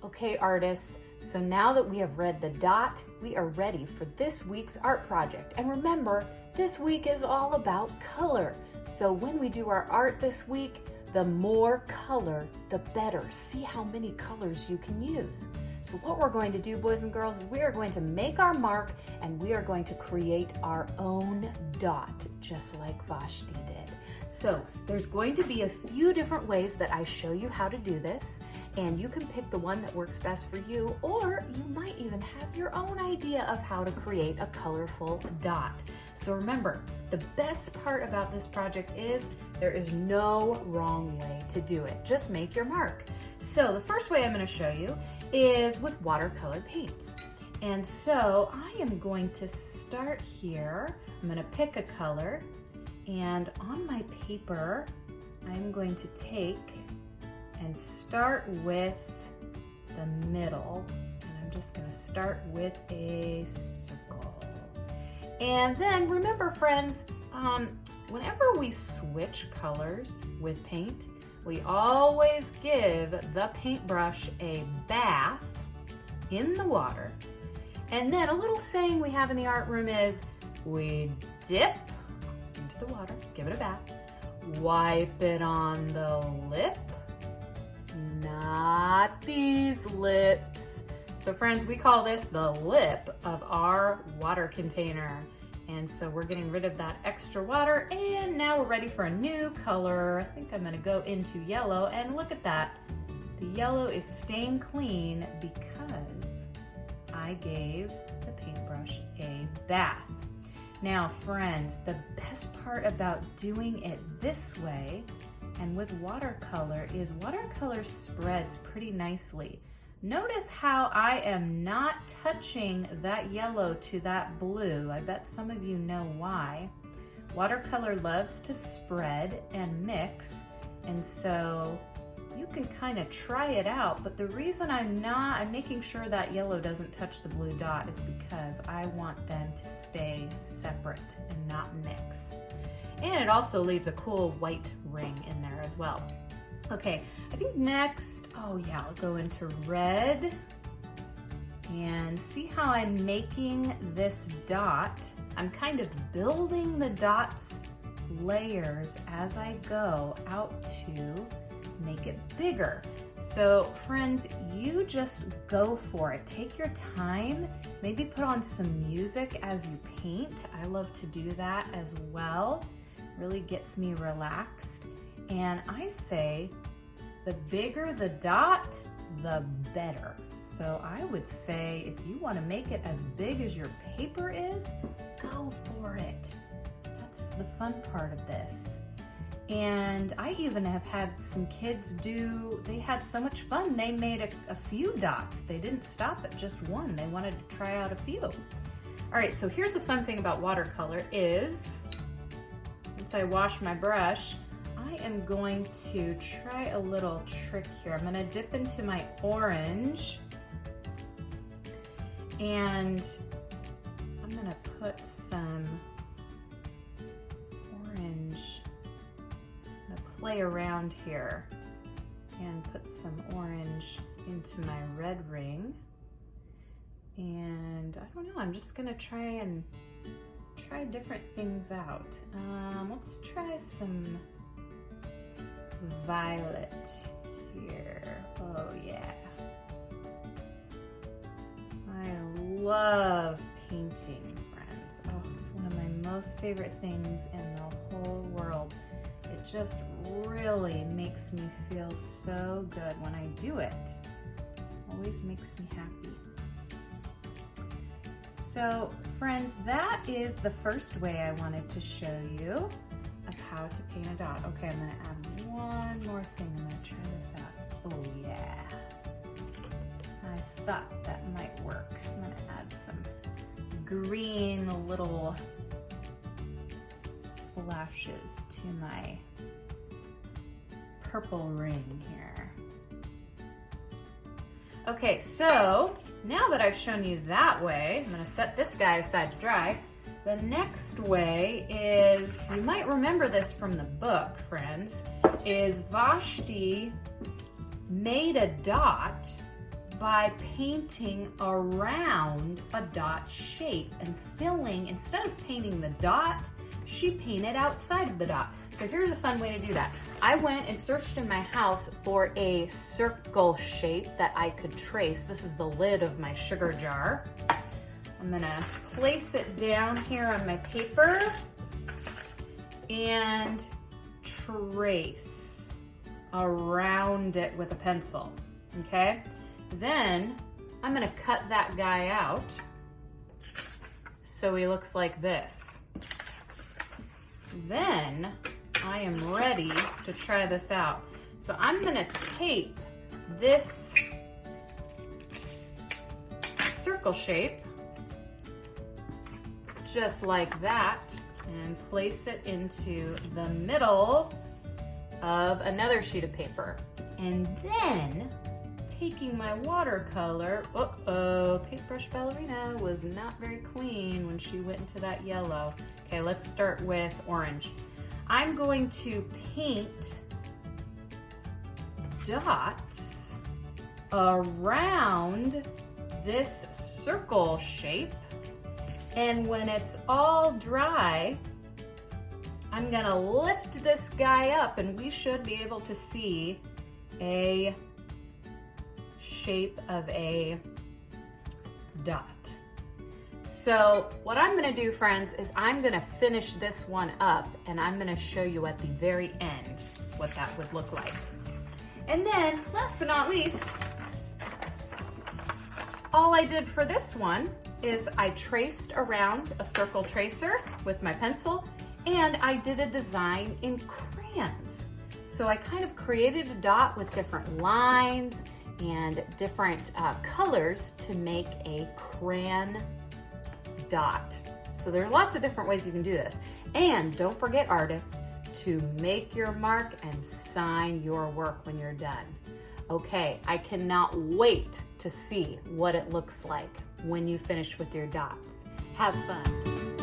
Okay, artists, so now that we have read the dot, we are ready for this week's art project. And remember, this week is all about color. So when we do our art this week, the more color, the better. See how many colors you can use. So what we're going to do, boys and girls, is we are going to make our mark and we are going to create our own dot, just like Vashti did. So there's going to be a few different ways that I show you how to do this, and you can pick the one that works best for you, or you might even have your own idea of how to create a colorful dot. So remember, the best part about this project is there is no wrong way to do it. Just make your mark. So the first way I'm going to show you is with watercolor paints. And so I am going to start here. I'm going to pick a color, and on my paper, I'm going to take and start with the middle. And I'm just going to start with a circle. And then remember, friends, whenever we switch colors with paint, we always give the paintbrush a bath in the water. And then a little saying we have in the art room is, we dip into the water, give it a bath, wipe it on the lip, not these lips. So friends, we call this the lip of our water container. And so we're getting rid of that extra water, and now we're ready for a new color. I think I'm gonna go into yellow, and look at that. The yellow is staying clean because I gave the paintbrush a bath. Now friends, the best part about doing it this way and with watercolor is watercolor spreads pretty nicely. Notice how I am not touching that yellow to that blue. I bet some of you know why. Watercolor loves to spread and mix, and so you can kind of try it out, but the reason I'm making sure that yellow doesn't touch the blue dot is because I want them to stay separate and not mix. And it also leaves a cool white ring in there as well. Okay, I think next, I'll go into red, and see how I'm making this dot. I'm kind of building the dots layers as I go out to make it bigger. So friends, you just go for it. Take your time, maybe put on some music as you paint. I love to do that as well. Really gets me relaxed. And I say, the bigger the dot, the better. So I would say if you want to make it as big as your paper is, go for it. That's the fun part of this. And I even have had some kids they had so much fun, they made a few dots. They didn't stop at just one. They wanted to try out a few. All right, so here's the fun thing about watercolor is, once I wash my brush, I am going to try a little trick here. I'm gonna dip into my orange, and I'm gonna put some orange. I'm gonna play around here and put some orange into my red ring. And I don't know, I'm just gonna try different things out. Let's try some violet here. Oh yeah. I love painting, friends. Oh, it's one of my most favorite things in the whole world. It just really makes me feel so good when I do it. Always makes me happy. So friends, that is the first way I wanted to show you of how to paint a dot. Okay, I'm gonna add one more thing. I'm gonna try this out. Oh yeah. I thought that might work. I'm gonna add some green little splashes to my purple ring here. Okay, so now that I've shown you that way, I'm gonna set this guy aside to dry. The next way is, you might remember this from the book, friends, is Vashti made a dot, by painting around a dot shape and filling, instead of painting the dot, she painted outside of the dot. So here's a fun way to do that. I went and searched in my house for a circle shape that I could trace. This is the lid of my sugar jar. I'm gonna place it down here on my paper and trace around it with a pencil, okay? Then I'm gonna cut that guy out so he looks like this. Then I am ready to try this out. So I'm gonna tape this circle shape just like that and place it into the middle of another sheet of paper. And then taking my watercolor, paintbrush ballerina was not very clean when she went into that yellow. Okay, let's start with orange. I'm going to paint dots around this circle shape. And when it's all dry, I'm gonna lift this guy up and we should be able to see a shape of a dot. So what I'm gonna do, friends, is I'm gonna finish this one up and I'm gonna show you at the very end what that would look like. And then, last but not least, all I did for this one is I traced around a circle tracer with my pencil and I did a design in crayons. So I kind of created a dot with different lines and different colors to make a crayon dot. So there are lots of different ways you can do this. And don't forget, artists, to make your mark and sign your work when you're done. Okay, I cannot wait to see what it looks like when you finish with your dots. Have fun.